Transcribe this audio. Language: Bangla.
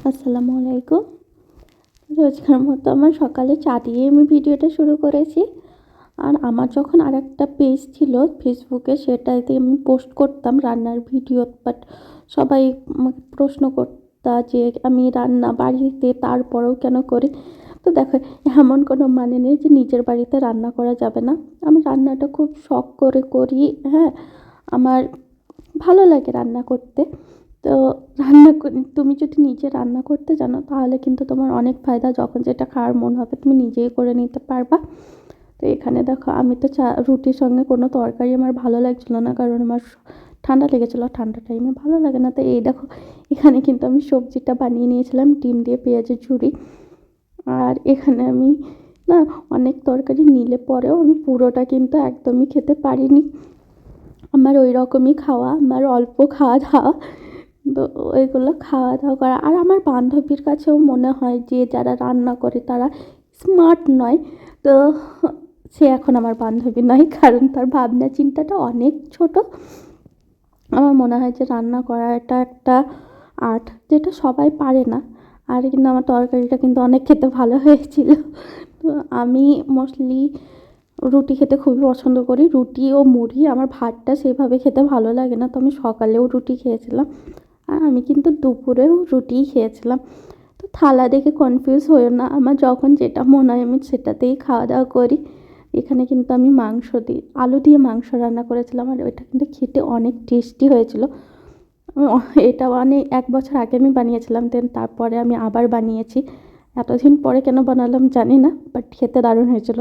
আসসালামু আলাইকুম। রোজকার মতো আমার সকালে চা দিয়ে আমি ভিডিওটা শুরু করেছি। আর আমার যখন আরেকটা পেজ ছিল ফেসবুকে, সেটাতে আমি পোস্ট করতাম রান্নার ভিডিও, বাট সবাই আমাকে প্রশ্ন করতা যে আমি রান্না বাড়িতে তারপরেও কেন করি। তো দেখো, এমন কোনো মানে নেই যে নিজের বাড়িতে রান্না করা যাবে না। আমি রান্নাটা খুব শখ করে করি। হ্যাঁ, আমার ভালো লাগে রান্না করতে। তো তুমি যদি নিজে রান্না করতে জানো তাহলে কিন্তু তোমার অনেক ফায়দা। যখন যেটা খাওয়ার মন হবে তুমি নিজেই করে নিতে পারবা। তো এখানে দেখো, আমি তো রুটির সঙ্গে কোনো তরকারি আমার ভালো লাগছিল না, কারণ আমার ঠান্ডা লেগেছিলো। ঠান্ডা টাইমে ভালো লাগে না। তো এই দেখো, এখানে কিন্তু আমি সবজিটা বানিয়ে নিয়েছিলাম, ডিম দিয়ে পেঁয়াজের ঝুড়ি। আর এখানে আমি না অনেক তরকারি নিলে পরেও আমি পুরোটা কিন্তু একদমই খেতে পারিনি। আমার ওই রকমই খাওয়া, আমার অল্প খাওয়া দাওয়া। তো ওইগুলো খাওয়া দাওয়া করা। আর আমার বান্ধবীর কাছেও মনে হয় যে যারা রান্না করে তারা স্মার্ট নয়। তো সে এখন আমার বান্ধবী নয়, কারণ তার ভাবনা চিন্তাটা অনেক ছোট। আমার মনে হয় যে রান্না করা এটা একটা আর্ট, যেটা সবাই পারে না। আর কিন্তু আমার তরকারিটা কিন্তু অনেক খেতে ভালো হয়েছিল। তো আমি মোস্টলি রুটি খেতে খুবই পছন্দ করি, রুটি ও মুড়ি। আমার ভাতটা সেভাবে খেতে ভালো লাগে না, তো আমি সকালেও রুটি খেয়েছিলাম আর আমি কিন্তু দুপুরেও রুটিই খেয়েছিলাম। তো থালা দেখে কনফিউজ হইও না, আমার যখন যেটা মনে হয় আমি সেটাতেই খাওয়া দাওয়া করি। এখানে কিন্তু আমি আলু দিয়ে মাংস রান্না করেছিলাম, আর ওইটা কিন্তু খেতে অনেক টেস্টি হয়েছিল। এটা অনেক 1 বছর আগে আমি বানিয়েছিলাম, তারপরে আমি আবার বানিয়েছি। এতদিন পরে কেন বানালাম জানি না, বাট খেতে দারুণ হয়েছিল।